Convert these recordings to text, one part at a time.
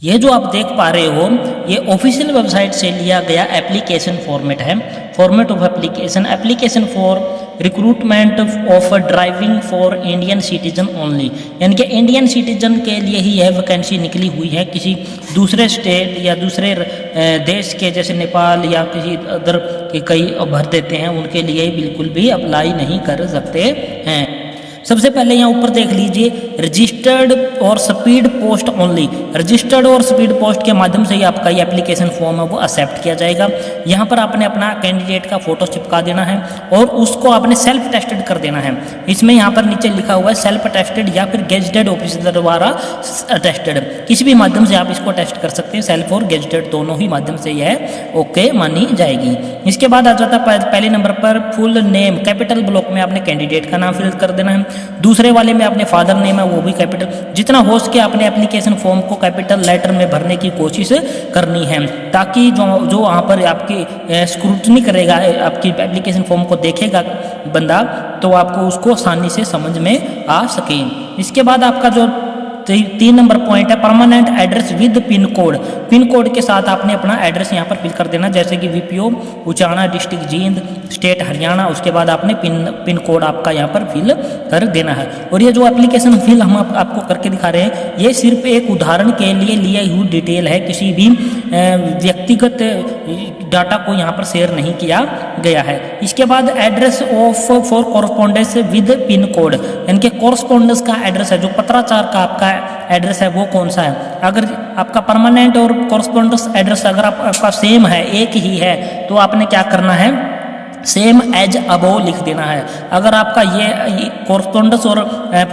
ये जो आप देख पा रहे हो ये ऑफिशियल वेबसाइट से लिया गया एप्लीकेशन फॉर्मेट है। Format of application for recruitment of driving for Indian citizen only, यानी कि इंडियन सिटीजन के लिए ही यह वैकेंसी निकली हुई है। किसी दूसरे स्टेट या दूसरे देश के जैसे नेपाल या किसी अदर के कई भर देते हैं, उनके लिए बिल्कुल भी अप्लाई नहीं कर सकते हैं। सबसे पहले यहाँ ऊपर देख लीजिए रजिस्टर्ड और स्पीड पोस्ट ओनली। रजिस्टर्ड और स्पीड पोस्ट के माध्यम से ही आपका ये एप्लीकेशन फॉर्म है वो एक्सेप्ट किया जाएगा। यहाँ पर आपने अपना कैंडिडेट का फोटो चिपका देना है और उसको आपने सेल्फ टेस्टेड कर देना है। इसमें यहाँ पर नीचे लिखा हुआ है सेल्फ टेस्टेड या फिर गेजेटेड ऑफिसर द्वारा टेस्टेड। किसी भी माध्यम से आप इसको टेस्ट कर सकते हैं, सेल्फ और गेजेटेड दोनों ही माध्यम से यह ओके मानी जाएगी। इसके बाद आ जाता है पहले नंबर पर फुल नेम, कैपिटल ब्लॉक में आपने कैंडिडेट का नाम फिल कर देना है। दूसरे वाले में अपने फादर नेम है वो भी कैपिटल, जितना हो सके अपने एप्लीकेशन फॉर्म को कैपिटल लेटर में भरने की कोशिश करनी है, ताकि जो वहाँ पर आपकी स्क्रूटनी करेगा, आपकी एप्लीकेशन फॉर्म को देखेगा बंदा, तो आपको उसको आसानी से समझ में आ सके। इसके बाद आपका जो 3 नंबर पॉइंट है permanent address with pin code. Pin code के साथ आपने अपना एड्रेस यहाँ पर फिल कर देना, जैसे कि VPO Uchana district Jind state Haryana. उसके बाद आपने पिन कोड आपका यहाँ पर फिल कर देना है। और ये जो एप्लीकेशन फिल हम आपको करके दिखा रहे हैं, ये सिर्फ एक उदाहरण के लिए ली हुई डिटेल है, किसी भी व्यक्तिगत डाटा को यहाँ पर शेयर नहीं किया गया है। इसके बाद address of for correspondence with pin code, यानी कि कॉरस्पॉन्डेंस का एड्रेस है, जो पत्राचार का आपका एड्रेस है वो कौन सा है। अगर आपका परमानेंट और कॉरस्पॉन्डेंस एड्रेस अगर आपका सेम है, एक ही है, तो आपने क्या करना है, सेम एज अबोव लिख देना है। अगर आपका ये कॉरस्पॉन्डेंस और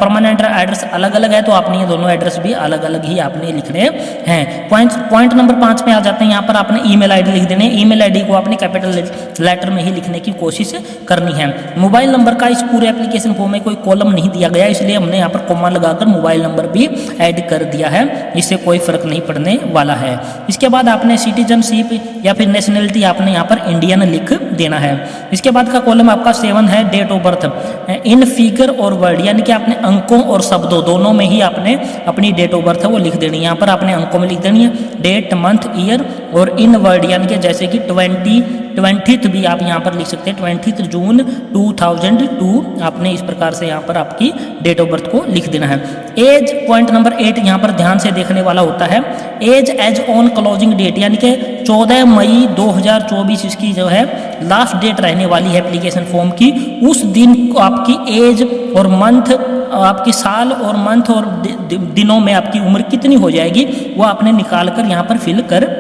परमानेंट एड्रेस अलग अलग है तो आपने ये दोनों एड्रेस भी अलग अलग ही आपने लिखने हैं। पॉइंट नंबर 5 में आ जाते हैं। यहाँ पर आपने ईमेल आईडी लिख देने। ईमेल आईडी को आपने कैपिटल लेटर में ही लिखने की कोशिश करनी है। मोबाइल नंबर का इस पूरे एप्लीकेशन फॉर्म में कोई कॉलम नहीं दिया गया, इसलिए हमने यहाँ पर कॉमा लगाकर मोबाइल नंबर भी ऐड कर दिया है। इससे कोई फर्क नहीं पड़ने वाला है। इसके बाद आपने सिटीजनशिप या फिर नेशनलिटी आपने यहाँ पर इंडियन लिख देना है। इसके बाद का कॉलम आपका 7 है date of birth in figure और वर्ड, यानी कि आपने अंकों और शब्दों दोनों में ही आपने अपनी डेट ऑफ बर्थ है वो लिख देनी है। यहाँ पर आपने अंकों में लिख देनी है डेट, मंथ, ईयर, और इन वर्ड यानी कि जैसे कि 20th भी आप यहाँ पर लिख सकते हैं, 20 जून 2002 आपने इस प्रकार से यहाँ पर आपकी डेट ऑफ बर्थ को लिख देना है। एज पॉइंट नंबर 8 यहाँ पर ध्यान से देखने वाला होता है। एज ऑन क्लोजिंग डेट, यानी कि 14 मई 2024 इसकी जो है लास्ट डेट रहने वाली है एप्लीकेशन फॉर्म की। उस दिन आपकी एज और मंथ, आपकी साल और मंथ और दिनों में आपकी उम्र कितनी हो जाएगी वो आपने निकाल कर यहाँ पर फिल कर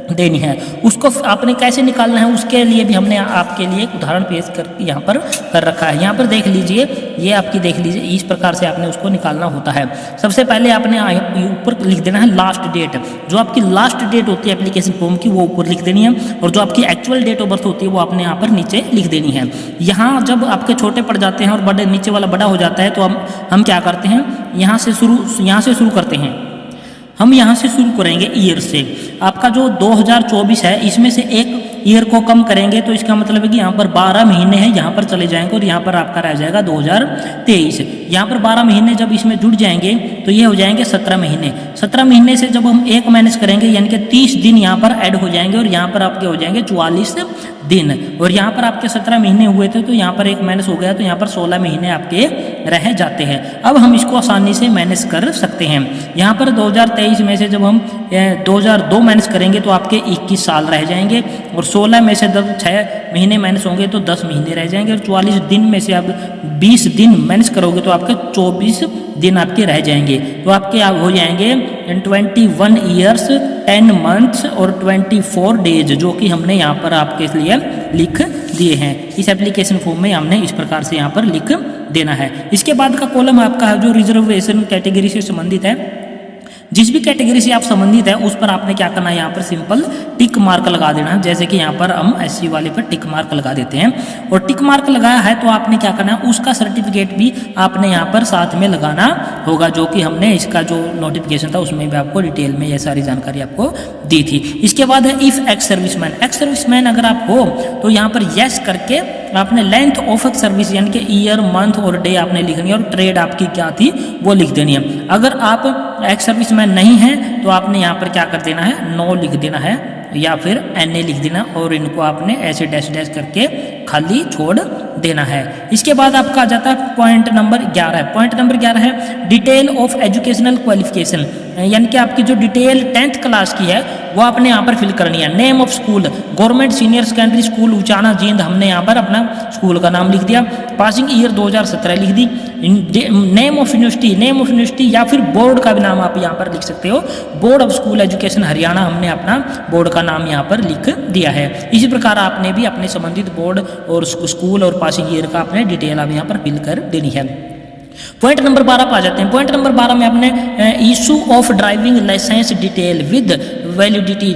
देनी है। उसको आपने कैसे निकालना है उसके लिए भी हमने आपके लिए एक उदाहरण पेश कर यहाँ पर कर रखा है। यहाँ पर देख लीजिए, ये आपकी देख लीजिए, इस प्रकार से आपने उसको निकालना होता है। सबसे पहले आपने ऊपर लिख देना है लास्ट डेट। जो आपकी लास्ट डेट होती है एप्लीकेशन फॉर्म की वो ऊपर लिख देनी है, और जो आपकी एक्चुअल डेट ऑफ बर्थ होती है वो आपने यहाँ पर नीचे लिख देनी है। यहाँ जब आपके छोटे पड़ जाते हैं और बड़े नीचे वाला बड़ा हो जाता है तो हम क्या करते हैं, यहाँ से शुरू करते हैं। हम यहाँ से शुरू करेंगे ईयर से। आपका जो 2024 है इसमें से एक ईयर को कम करेंगे तो इसका मतलब है कि यहाँ पर 12 महीने हैं, यहाँ पर चले जाएंगे और यहाँ पर आपका रह जाएगा 2023। यहाँ पर 12 महीने जब इसमें जुड़ जाएंगे तो ये हो जाएंगे 17 महीने। 17 महीने से जब हम एक माइनस करेंगे यानी कि 30 दिन यहाँ पर ऐड हो जाएंगे और यहाँ पर आपके हो जाएंगे 44 दिन। और यहाँ पर आपके 17 महीने हुए थे तो यहाँ पर एक माइनस हो गया तो यहाँ पर 16 महीने आपके रह जाते हैं। अब हम इसको आसानी से माइनस कर सकते हैं। यहाँ पर 2023 में से जब हम 2002 माइनस करेंगे तो आपके 21 साल रह जाएंगे, और 16 में से जब 6 महीने माइनस होंगे तो 10 महीने रह जाएंगे, और 44 दिन में से आप 20 दिन माइनस करोगे तो आपके 24 दिन आपके रह जाएंगे। तो आपके हो जाएंगे 21 ईयर्स 10 मंथ्स और 24 डेज, जो कि हमने यहाँ पर आपके लिए लिख दिए हैं। इस एप्लीकेशन फॉर्म में हमने इस प्रकार से यहाँ पर लिख देना है। इसके बाद का कॉलम आपका जो रिजर्वेशन कैटेगरी से संबंधित है, जिस भी कैटेगरी से आप संबंधित है उस पर आपने क्या करना है, यहाँ पर सिंपल टिक मार्क लगा देना है। जैसे कि यहाँ पर हम एससी वाले पर टिक मार्क लगा देते हैं, और टिक मार्क लगाया है तो आपने क्या करना है, उसका सर्टिफिकेट भी आपने यहाँ पर साथ में लगाना होगा, जो कि हमने इसका जो नोटिफिकेशन था उसमें भी आपको डिटेल में ये सारी जानकारी आपको दी थी। इसके बाद है इफ एक्स सर्विसमैन अगर आप हो तो यहाँ पर यस करके आपने लेंथ ऑफ सर्विस यानी कि ईयर, मंथ और डे आपने लिखनी है, और ट्रेड आपकी क्या थी वो लिख देनी है। अगर आप एक्स सर्विसमैन नहीं है तो आपने यहाँ पर क्या कर देना है, नो लिख देना है या फिर NA लिख देना और इनको आपने ऐसे डैश डैश करके खाली छोड़ देना है। इसके बाद आपका आ जाता है पॉइंट नंबर 11। पॉइंट नंबर 11 है डिटेल ऑफ एजुकेशनल क्वालिफिकेशन, यानी कि आपकी जो डिटेल 10th क्लास की है वो आपने यहाँ पर फिल करनी है। Name of school, government senior secondary school Uchana Jind, हमने यहाँ पर अपना स्कूल का नाम लिख दिया। पासिंग ईयर 2017 लिख दी। Name of university, name of university या फिर बोर्ड का भी नाम आप यहाँ पर लिख सकते हो। Board of school education Haryana, हमने अपना बोर्ड का नाम यहाँ पर लिख दिया है। इसी प्रकार आपने भी अपने संबंधित बोर्ड और स्कूल और पासिंग ईयर का आपने डिटेल आप यहाँ पर फिल कर देनी है। पॉइंट नंबर 12 पर आ जाते हैं। पॉइंट नंबर 12 में आपने issue of driving licence detail with validity,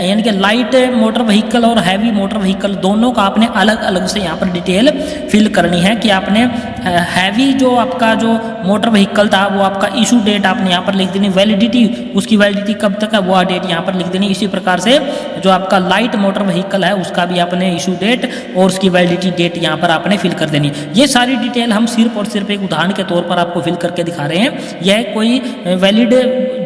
यानी कि लाइट मोटर व्हीकल और हैवी मोटर व्हीकल दोनों का आपने अलग अलग से यहाँ पर डिटेल फिल करनी है कि आपने हैवी जो आपका जो मोटर व्हीकल था वो आपका इशू डेट आपने यहाँ पर लिख देनी, वैलिडिटी उसकी वैलिडिटी कब तक है वो डेट यहाँ पर लिख देनी। इसी प्रकार से जो आपका लाइट मोटर व्हीकल है उसका भी आपने इशू डेट और उसकी वैलिडिटी डेट यहाँ पर आपने फिल कर देनी। ये सारी डिटेल हम सिर्फ और सिर्फ एक उदाहरण के तौर पर आपको फिल करके दिखा रहे हैं। यह कोई वैलिड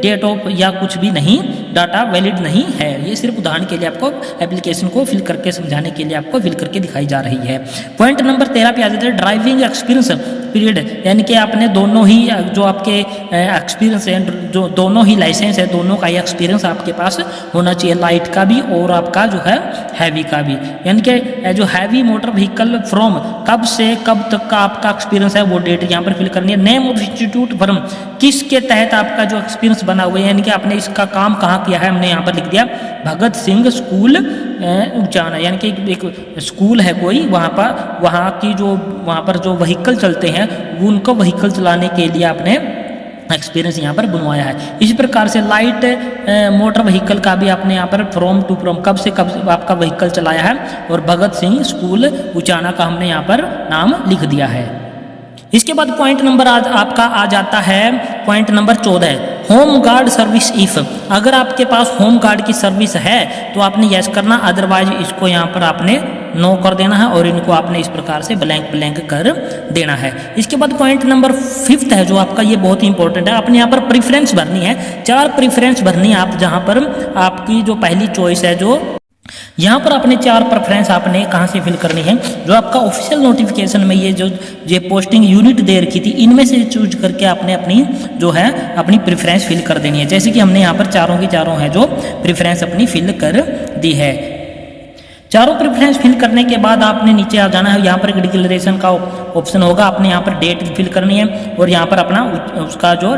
डेट ऑफ या कुछ भी नहीं, डाटा वैलिड नहीं है, ये सिर्फ उदाहरण के लिए आपको एप्लीकेशन को फिल करके समझाने के लिए आपको फिल करके दिखाई जा रही है। पॉइंट नंबर 13 पे आ जाता है ड्राइविंग एक्सपीरियंस पीरियड, यानी कि आपने दोनों ही जो आपके एक्सपीरियंस है, जो दोनों ही लाइसेंस है, दोनों का ही एक्सपीरियंस आपके पास होना चाहिए, लाइट का भी और आपका जो है हैवी का भी। यानी कि जो हैवी मोटर व्हीकल फ्रॉम कब से कब तक का आपका एक्सपीरियंस है वो डेट यहाँ पर फिल करनी है। नेम ऑफ इंस्टीट्यूट फर्म, किसके तहत आपका जो एक्सपीरियंस बना हुआ है, यानी कि आपने इसका काम कहाँ किया है, हमने यहाँ पर लिख दिया भगत सिंह स्कूल उचाना, यानी कि एक स्कूल है कोई, वहाँ की जो वहाँ पर जो व्हीकल चलते हैं उनको व्हीकल चलाने के लिए आपने एक्सपीरियंस यहाँ पर बनवाया है। इसी प्रकार से लाइट मोटर व्हीकल का भी आपने यहाँ पर फ्रॉम टू फ्रॉम कब से कब आपका व्हीकल चलाया है और भगत सिंह स्कूल उचाना का हमने यहाँ पर नाम लिख दिया है। इसके बाद पॉइंट नंबर आपका आ जाता है point number 14, home guard service if, अगर आपके पास होम गार्ड की सर्विस है तो आपने यस करना, अदरवाइज इसको यहाँ पर आपने नो कर देना है और इनको आपने इस प्रकार से ब्लैंक ब्लैंक कर देना है। इसके बाद पॉइंट नंबर 5 है जो आपका, ये बहुत ही इंपॉर्टेंट है, आपने यहाँ पर प्रीफरेंस भरनी है, 4 प्रीफरेंस भरनी है आप, जहाँ पर आपकी जो पहली चॉइस है जो यहाँ पर आपने 4 प्रेफरेंस आपने कहाँ से फिल करनी है, जो आपका ऑफिशियल नोटिफिकेशन में ये पोस्टिंग यूनिट दे रखी थी इनमें से चूज करके आपने अपनी जो है अपनी प्रेफरेंस फिल कर देनी है। जैसे कि हमने यहाँ पर चारों की चारों है जो प्रेफरेंस अपनी फिल कर दी है। चारों प्रेफरेंस फिल करने के बाद आपने नीचे आ जाना है, यहाँ पर डिक्लेरेशन का ऑप्शन होगा, आपने यहाँ पर डेट फिल करनी है और यहाँ पर अपना उसका जो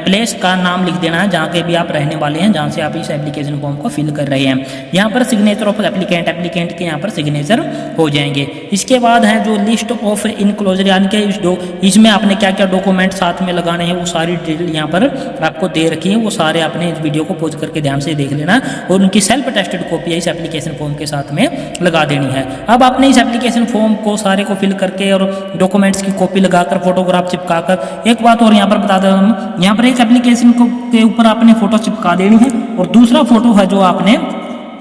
प्लेस का नाम लिख देना है जहाँ के भी आप रहने वाले हैं, जहाँ से आप इस एप्लीकेशन फॉर्म को फिल कर रहे हैं। यहाँ पर सिग्नेचर ऑफ एप्लीकेंट के यहाँ पर सिग्नेचर हो जाएंगे। इसके बाद है जो लिस्ट ऑफ इनक्लोजर, यानी कि इसमें आपने क्या क्या डॉक्यूमेंट साथ में लगाने हैं वो सारी डिटेल यहाँ पर आपको दे रखी है, वो सारे आपने इस वीडियो को पॉज करके ध्यान से देख लेना और उनकी सेल्फ टेस्टेड कॉपी इस एप्लीकेशन फॉर्म के साथ में लगा देनी है। अब आपने इस एप्लीकेशन फॉर्म को सारे को फिल करके और डॉक्यूमेंट्स की कॉपी लगाकर फोटोग्राफ चिपकाकर, एक बात और यहाँ पर बता दें हम, यहाँ पर एक एप्लीकेशन के ऊपर आपने फोटो चिपका देनी है और दूसरा फोटो है जो आपने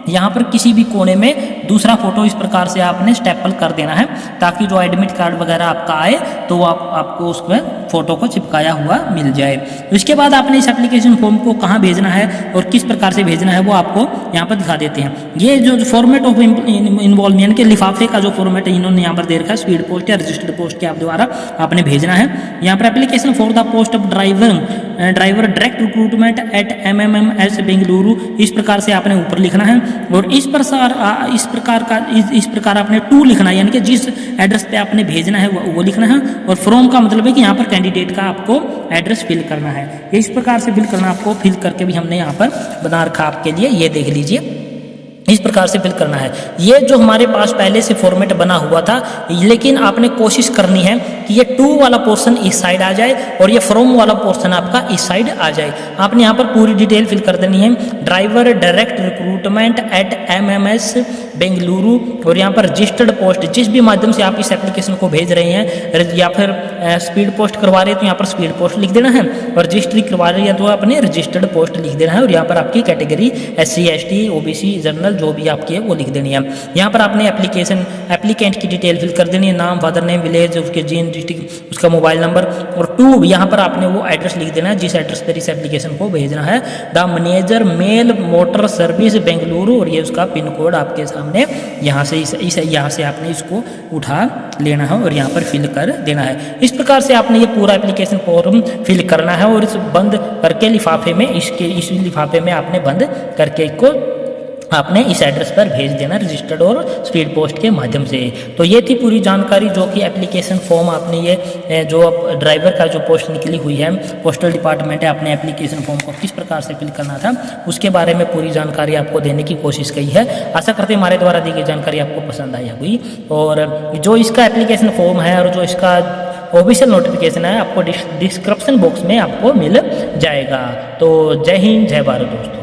यहाँ पर किसी भी कोने में दूसरा फोटो इस प्रकार से आपने स्टेपल कर देना है ताकि जो एडमिट कार्ड वगैरह आपका आए तो आपको उसमें फोटो को चिपकाया हुआ मिल जाए। इसके बाद आपने इस एप्लीकेशन फॉर्म को कहाँ भेजना है और किस प्रकार से भेजना है वो आपको यहाँ पर दिखा देते हैं। ये जो फॉर्मेट ऑफ इन्वॉल्व यानी कि लिफाफे का जो फॉर्मेट इन्होंने यहाँ पर दे रखा है, स्पीड पोस्ट या रजिस्टर्ड पोस्ट के आप द्वारा आपने भेजना है। यहाँ पर application for the post of driver direct recruitment at MMS Bengaluru, इस प्रकार से आपने ऊपर लिखना है और इस प्रकार आपने टू लिखना है, यानी कि जिस एड्रेस पे आपने भेजना है वो लिखना है और फ्रॉम का मतलब है कि यहाँ पर कैंडिडेट का आपको एड्रेस फिल करना है। इस प्रकार से फिल करना, आपको फिल करके भी हमने यहाँ पर बना रखा आपके लिए, ये देख लीजिए इस प्रकार से फिल करना है। ये जो हमारे पास पहले से फॉर्मेट बना हुआ था, लेकिन आपने कोशिश करनी है कि ये टू वाला पोर्शन इस साइड आ जाए और ये फ्रॉम वाला पोर्शन आपका इस साइड आ जाए। आपने यहाँ पर पूरी डिटेल फिल कर देनी है, driver direct recruitment at MMS Bengaluru और यहाँ पर रजिस्टर्ड पोस्ट, जिस भी माध्यम से आप इस एप्लीकेशन को भेज रहे हैं या फिर स्पीड पोस्ट करवा रहे हैं तो यहाँ पर स्पीड पोस्ट लिख देना है और रजिस्ट्री करवा रहे हैं तो आपने रजिस्टर्ड पोस्ट लिख देना है और यहाँ पर आपकी category SC ST OBC general detail जो भी आपकी है वो लिख देनी है। यहाँ पर आपने एप्लीकेंट की डिटेल फिल कर देनी है, नाम, फादर नेम, विलेज, उसके जीन, डिस्ट्रिक्ट, उसका मोबाइल नंबर, और 2 यहाँ पर आपने वो एड्रेस लिख देना है जिस एड्रेस पर इस एप्लीकेशन को भेजना है। The manager mail motor service Bengaluru, और ये उसका पिन कोड आपके सामने यहाँ से आपने इसको उठा लेना है और यहाँ पर फिल कर देना है। इस प्रकार से आपने ये पूरा एप्लीकेशन फॉर्म फिल करना है और इस बंद करके लिफाफे में इस लिफाफे में आपने बंद करके इसको आपने इस एड्रेस पर भेज देना रजिस्टर्ड और स्पीड पोस्ट के माध्यम से। तो ये थी पूरी जानकारी जो कि एप्लीकेशन फॉर्म आपने ये जो ड्राइवर का जो पोस्ट निकली हुई है पोस्टल डिपार्टमेंट है, आपने एप्लीकेशन फॉर्म को किस प्रकार से फिल करना था उसके बारे में पूरी जानकारी आपको देने की कोशिश की है। आशा करते हैं हमारे द्वारा दी गई जानकारी आपको पसंद आई होगी, और जो इसका एप्लीकेशन फॉर्म है और जो इसका ऑफिशियल नोटिफिकेशन है आपको डिस्क्रिप्शन बॉक्स में आपको मिल जाएगा। तो जय हिंद, जय भारत दोस्तों।